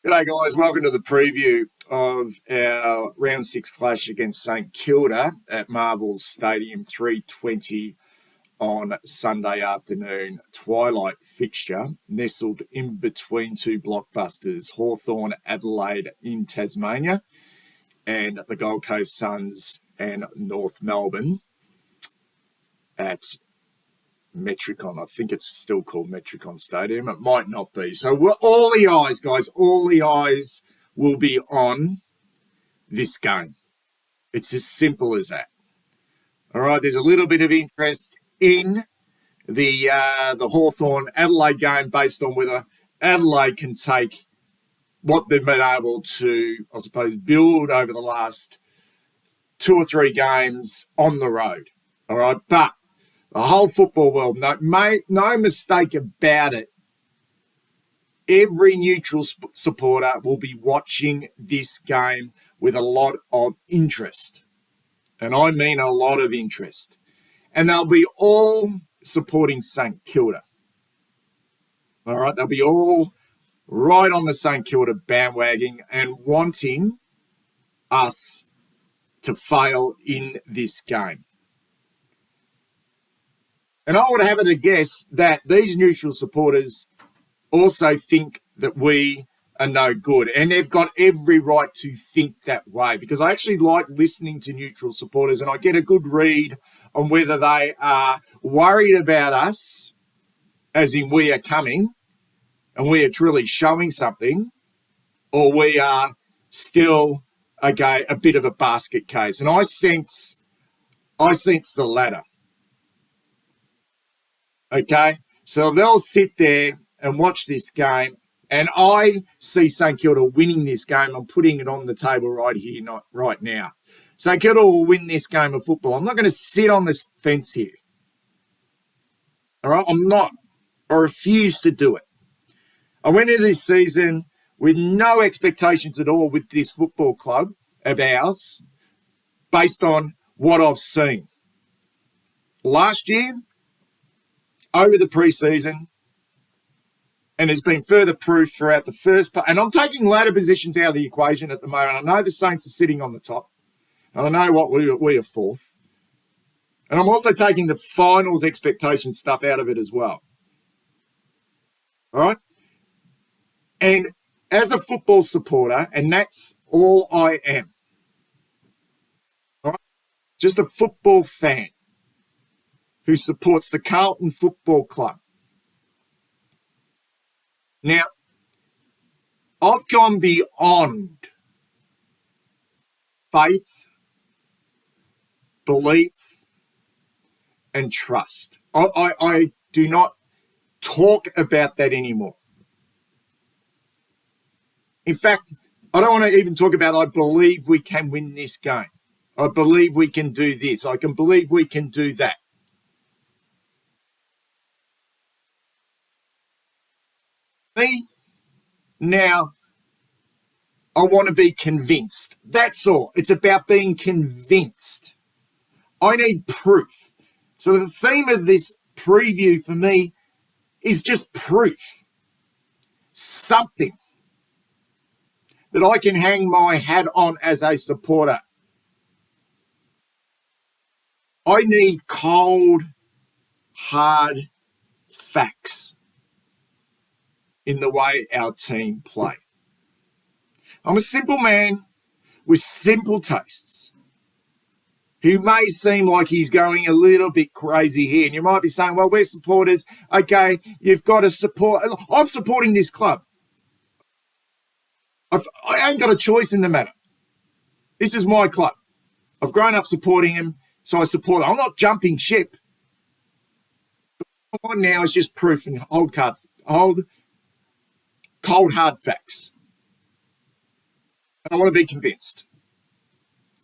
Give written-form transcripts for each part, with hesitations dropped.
G'day guys, welcome to the preview of our round 6 clash against St Kilda at Marvel's Stadium, 3:20 on Sunday afternoon. Twilight fixture, nestled in between two blockbusters, Hawthorn Adelaide in Tasmania and the Gold Coast Suns and North Melbourne at Metricon. I think it's still called Metricon Stadium. It might not be. So all the eyes, guys, all the eyes will be on this game. It's as simple as that. All right, there's a little bit of interest in the Hawthorn Adelaide game based on whether Adelaide can take what they've been able to, I suppose, build over the last 2 or 3 games on the road. All right, but the whole football world, no mistake about it, every neutral supporter will be watching this game with a lot of interest. And I mean a lot of interest. And they'll be all supporting St Kilda. All right, they'll be all right on the St Kilda bandwagon and wanting us to fail in this game. And I would have it to guess that these neutral supporters also think that we are no good. And they've got every right to think that way, because I actually like listening to neutral supporters and I get a good read on whether they are worried about us, as in we are coming and we are truly showing something, or we are still, okay, a bit of a basket case. And I sense the latter. Okay, so they'll sit there and watch this game, and I see St Kilda winning this game. I'm putting it on the table right here, not right now. St Kilda will win this game of football. I'm not going to sit on this fence here. All right, I'm not. I refuse to do it. I went into this season with no expectations at all with this football club of ours based on what I've seen. Last year, over the preseason, and there's been further proof throughout the first part. And I'm taking ladder positions out of the equation at the moment. I know the Saints are sitting on the top, and I know what we are fourth. And I'm also taking the finals expectation stuff out of it as well. All right? And as a football supporter, and that's all I am, all right? Just a football fan who supports the Carlton Football Club. Now, I've gone beyond faith, belief, and trust. I do not talk about that anymore. In fact, I don't want to even talk about I believe we can win this game. I believe we can do this. I can believe we can do that. Me, now, I want to be convinced. That's all. It's about being convinced. I need proof. So the theme of this preview for me is just proof. Something that I can hang my hat on as a supporter. I need cold, hard facts in the way our team play. I'm a simple man with simple tastes who may seem like he's going a little bit crazy here. And you might be saying, well, we're supporters. Okay, you've got to support. I'm supporting this club. I ain't got a choice in the matter. This is my club. I've grown up supporting him, so I support him. I'm not jumping ship. What I want now is just proof and cold, hard facts. And I want to be convinced.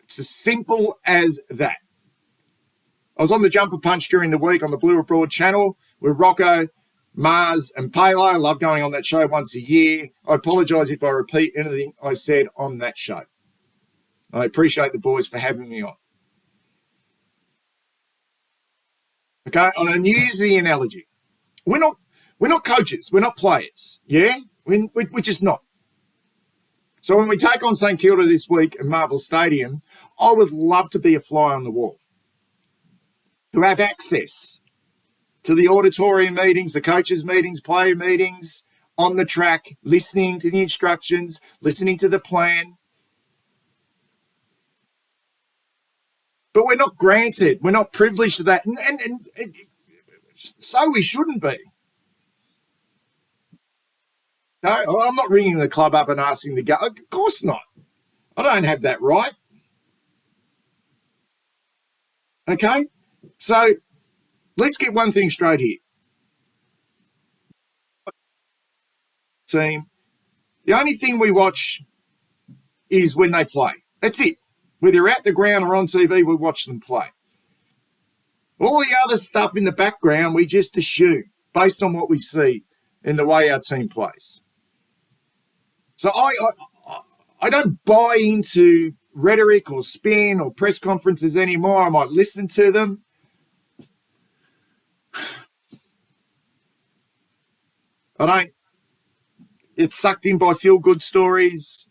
It's as simple as that. I was on the Jumper Punch during the week on the Blue Abroad channel with Rocco, Mars, and Palo. I love going on that show once a year. I apologise if I repeat anything I said on that show. I appreciate the boys for having me on. Okay, I'm going to use the analogy. We're not coaches. We're not players. Yeah? We're just not. So when we take on St Kilda this week at Marvel Stadium, I would love to be a fly on the wall, to have access to the auditorium meetings, the coaches' meetings, player meetings, on the track, listening to the instructions, listening to the plan. But we're not granted, we're not privileged to that. And so we shouldn't be. No, I'm not ringing the club up and asking to go. Of course not. I don't have that right. Okay? So let's get one thing straight here. Team, the only thing we watch is when they play. That's it. Whether you're at the ground or on TV, we watch them play. All the other stuff in the background, we just assume based on what we see in the way our team plays. So I don't buy into rhetoric or spin or press conferences anymore. I might listen to them. I don't. It's sucked in by feel-good stories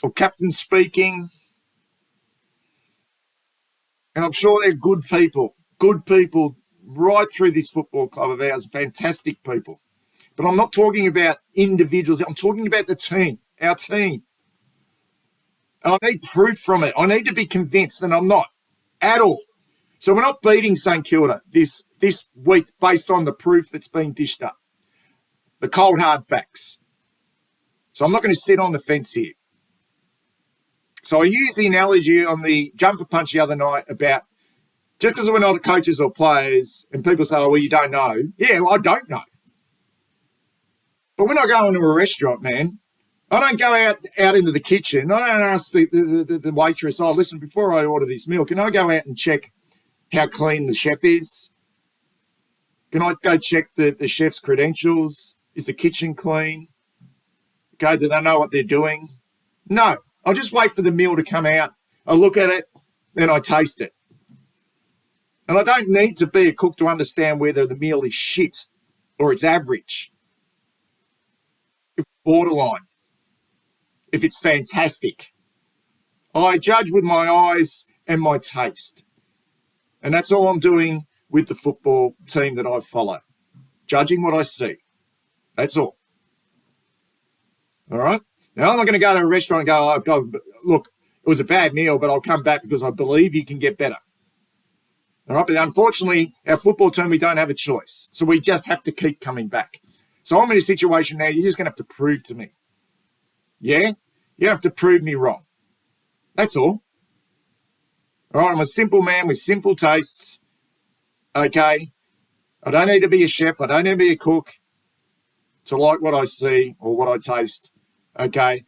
or captain speaking. And I'm sure they're good people right through this football club of ours, fantastic people. But I'm not talking about individuals. I'm talking about the team, our team. And I need proof from it. I need to be convinced, and I'm not at all. So we're not beating St Kilda this week based on the proof that's been dished up, the cold, hard facts. So I'm not going to sit on the fence here. So I used the analogy on the jumper punch the other night about just because we're not coaches or players and people say, oh, well, you don't know. Yeah, well, I don't know. But when I go into a restaurant, man, I don't go out into the kitchen. I don't ask the waitress, oh, listen, before I order this meal, can I go out and check how clean the chef is? Can I go check the chef's credentials? Is the kitchen clean? Okay, do they know what they're doing? No. I'll just wait for the meal to come out. I look at it, then I taste it. And I don't need to be a cook to understand whether the meal is shit or it's average, if it's borderline, if it's fantastic. I judge with my eyes and my taste. And that's all I'm doing with the football team that I follow, judging what I see. That's all. All right? Now, I'm not going to go to a restaurant and go, oh, God, look, it was a bad meal, but I'll come back because I believe you can get better. All right? But unfortunately, our football team, we don't have a choice. So we just have to keep coming back. So I'm in a situation now, you're just going to have to prove to me. Yeah? You have to prove me wrong. That's all. All right? I'm a simple man with simple tastes. Okay? I don't need to be a chef. I don't need to be a cook to like what I see or what I taste. Okay?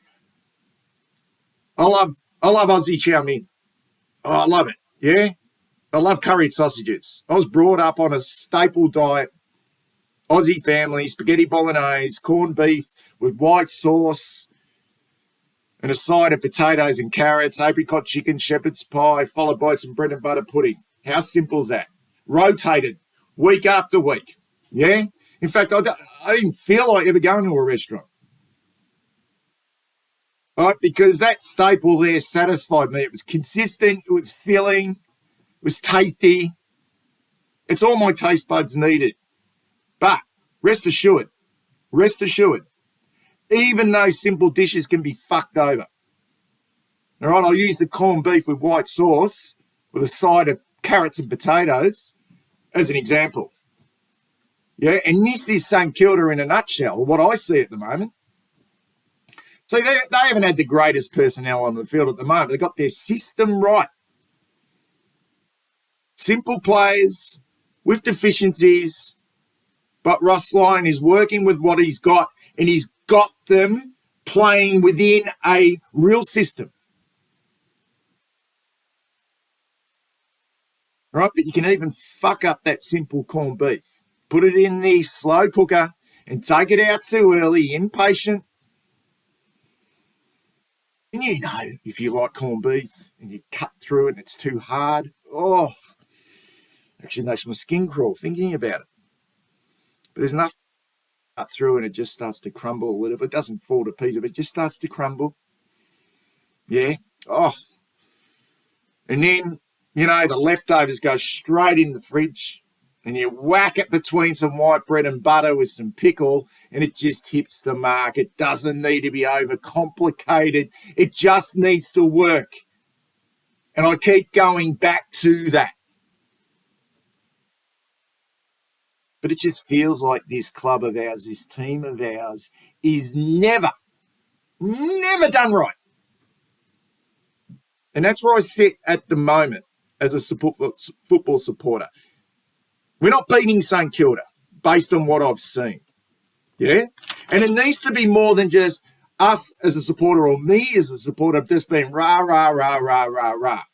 I love Aussie chow mein. Oh, I love it. Yeah? I love curried sausages. I was brought up on a staple diet, Aussie family, spaghetti bolognese, corned beef with white sauce, and a side of potatoes and carrots, apricot chicken, shepherd's pie, followed by some bread and butter pudding. How simple is that? Rotated week after week. Yeah? In fact, I didn't feel like ever going to a restaurant. Right? Because that staple there satisfied me. It was consistent. It was filling. It was tasty. It's all my taste buds needed. But rest assured, even those simple dishes can be fucked over. All right, I'll use the corned beef with white sauce with a side of carrots and potatoes as an example. Yeah, and this is St Kilda in a nutshell, what I see at the moment. See, they haven't had the greatest personnel on the field at the moment. They've got their system right. Simple players with deficiencies, but Ross Lyon is working with what he's got, and he's got them playing within a real system. Right, but you can even fuck up that simple corned beef. Put it in the slow cooker and take it out too early, impatient. And you know, if you like corned beef and you cut through it and it's too hard, oh, actually makes my skin crawl thinking about it. But there's nothing through and it just starts to crumble a little bit. It doesn't fall to pieces, but it just starts to crumble. Yeah. Oh. And then, the leftovers go straight in the fridge and you whack it between some white bread and butter with some pickle and it just hits the mark. It doesn't need to be overcomplicated. It just needs to work. And I keep going back to that. But it just feels like this club of ours, this team of ours, is never done right. And that's where I sit at the moment as a football supporter. We're not beating St Kilda based on what I've seen. Yeah? And it needs to be more than just us as a supporter or me as a supporter just being rah, rah, rah, rah, rah, rah.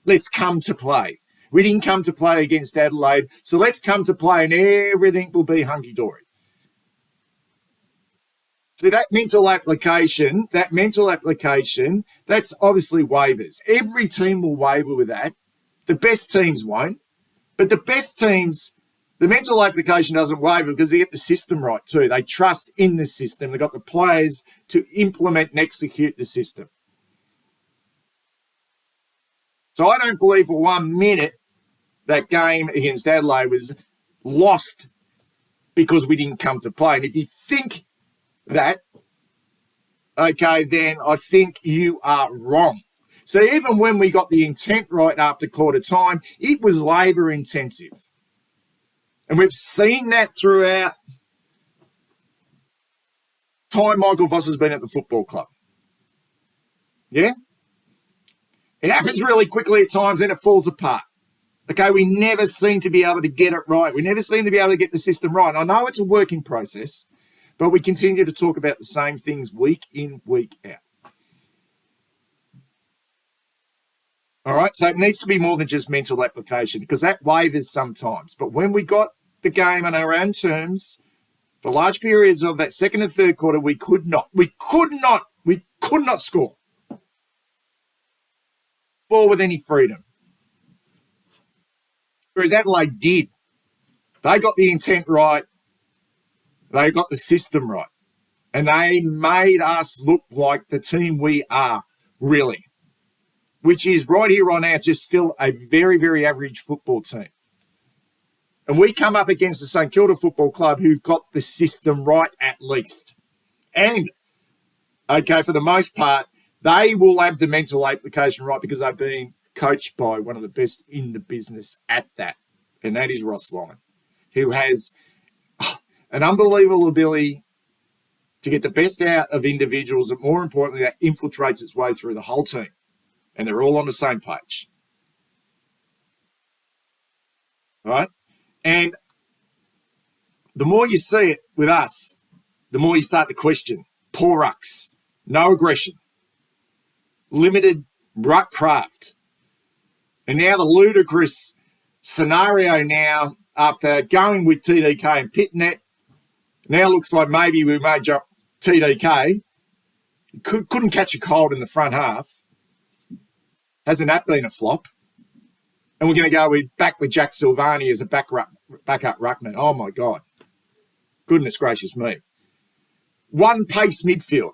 Let's come to play. We didn't come to play against Adelaide, so let's come to play and everything will be hunky-dory. So that mental application, that's obviously waivers. Every team will waver with that. The best teams won't. But the best teams, the mental application doesn't waver because they get the system right too. They trust in the system. They've got the players to implement and execute the system. So I don't believe for 1 minute that game against Adelaide was lost because we didn't come to play. And if you think that, okay, then I think you are wrong. So even when we got the intent right after quarter time, it was labour intensive. And we've seen that throughout time Michael Voss has been at the football club. Yeah? It happens really quickly at times and it falls apart. Okay, we never seem to be able to get it right. We never seem to be able to get the system right. And I know it's a working process, but we continue to talk about the same things week in, week out. All right, so it needs to be more than just mental application because that wavers sometimes. But when we got the game on our own terms, for large periods of that second and third quarter, we could not score ball with any freedom. Whereas Adelaide did. They got the intent right. They got the system right. And they made us look like the team we are, really. Which is right here on out just still a very, very average football team. And we come up against the St Kilda Football Club who got the system right at least. And, okay, for the most part, they will have the mental application right because they've been coached by one of the best in the business at that. And that is Ross Lyon, who has an unbelievable ability to get the best out of individuals and, more importantly, that infiltrates its way through the whole team. And they're all on the same page. All right? And the more you see it with us, the more you start to question. Poor rucks, no aggression, limited ruck craft. And now the ludicrous scenario now, after going with TDK and Pitnet, now looks like maybe we may drop TDK. Couldn't catch a cold in the front half. Hasn't that been a flop? And we're going to go back with Jack Silvani as a backup ruckman. Oh, my God. Goodness gracious me. One pace midfield.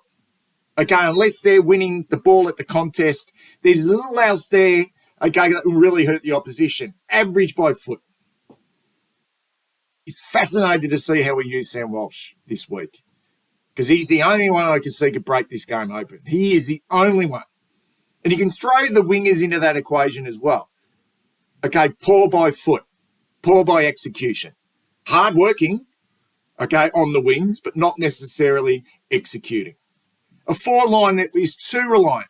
Okay, unless they're winning the ball at the contest, there's little else there, okay, that will really hurt the opposition. Average by foot. It's fascinating to see how we use Sam Walsh this week because he's the only one I can see could break this game open. He is the only one. And you can throw the wingers into that equation as well. Okay, poor by foot, poor by execution. Hard working, okay, on the wings, but not necessarily executing. A forward line that is too reliant,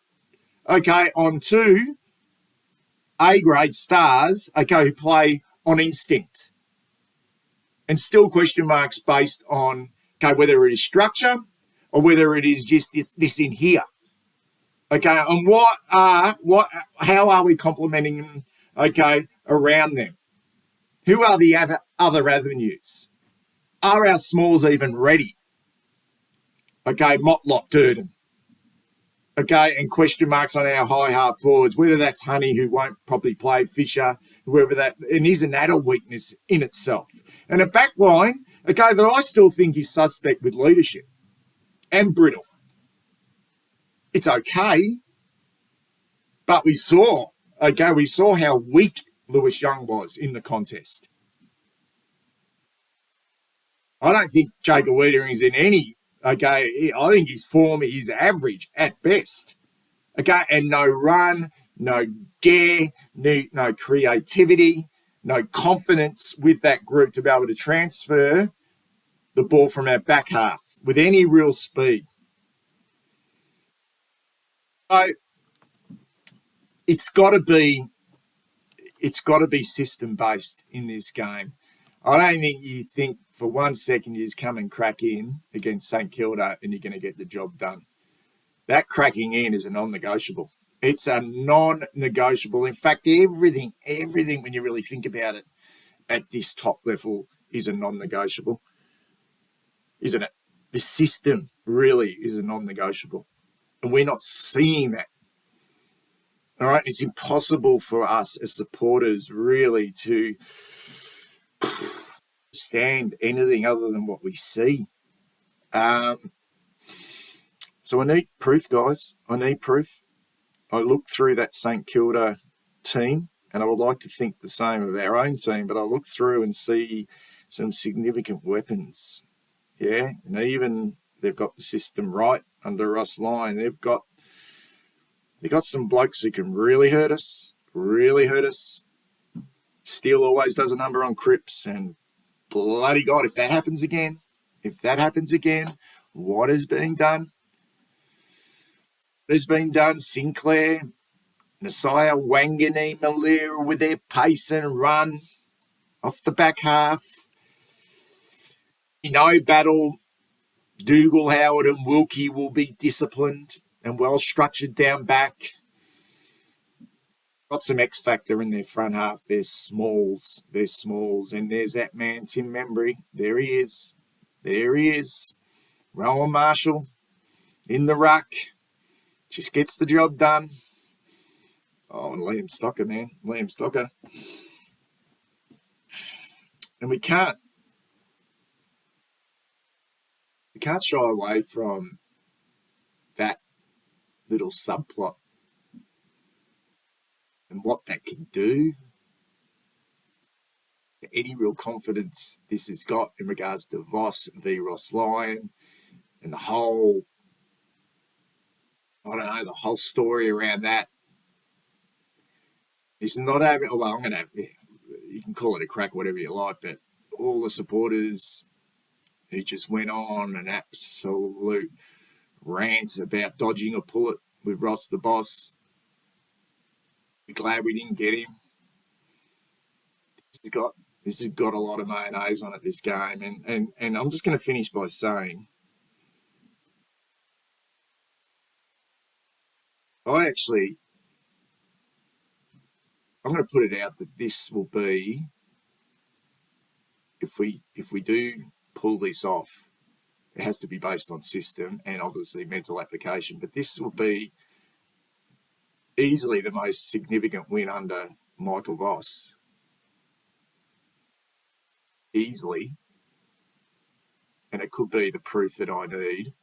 okay, on two A-grade stars, okay, who play on instinct. And still question marks based on, okay, whether it is structure or whether it is just this in here. Okay, and how are we complementing them, okay, around them? Who are the other avenues? Are our smalls even ready? Okay, Motlop, Durden. Okay, and question marks on our high half forwards, whether that's Honey, who won't probably play, Fisher, whoever that, and isn't that a weakness in itself? And a back line, Okay, that I still think is suspect with leadership and brittle. It's okay, but we saw how weak Lewis Young was in the contest. I don't think Jacob Wiedering is in any. Okay, I think his form is average at best. Okay, and no run, no dare, no creativity, no confidence with that group to be able to transfer the ball from our back half with any real speed. So it's got to be system based in this game. I don't think you think for 1 second you just come and crack in against St Kilda and you're going to get the job done. That cracking in is a non-negotiable. It's a non-negotiable. In fact, everything when you really think about it at this top level is a non-negotiable, isn't it? The system really is a non-negotiable. And we're not seeing that. All right. It's impossible for us as supporters really to stand anything other than what we see. So I need proof, guys. I need proof. I looked through that St Kilda team, and I would like to think the same of our own team, but I look through and see some significant weapons. Yeah, and even they've got the system right under Russ Lyon. They've got some blokes who can really hurt us. Steele always does a number on Cripps, and bloody God, if that happens again, what is being done? What has been done? Sinclair, Nasiah, Wangani, Malira with their pace and run off the back half. Battle, Dougal, Howard and Wilkie will be disciplined and well structured down back. Got some X factor in their front half. They're smalls. And there's that man, Tim Membry. There he is. Rowan Marshall in the ruck. Just gets the job done. Oh, and Liam Stocker, man. And we can't shy away from that little subplot and what that can do. Any real confidence this has got in regards to Voss v Ross Lyon and the whole story around that. This is not having, well, I'm going to have, you can call it a crack, whatever you like, but all the supporters who just went on an absolute rant about dodging a pullet with Ross the boss. We're glad we didn't get him. This has got a lot of mayonnaise on it, this game. And I'm just going to finish by saying I'm going to put it out that this will be, if we do pull this off, it has to be based on system and obviously mental application. But this will be easily the most significant win under Michael Voss. Easily. And it could be the proof that I need.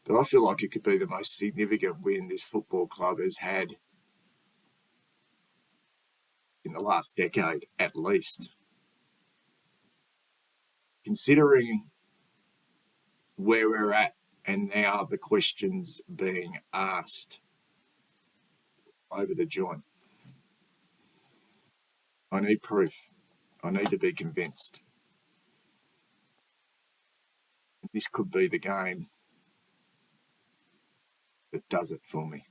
But I feel like it could be the most significant win this football club has had in the last decade, at least. Considering where we're at and now the questions being asked over the joint. I need proof. I need to be convinced. This could be the game that does it for me.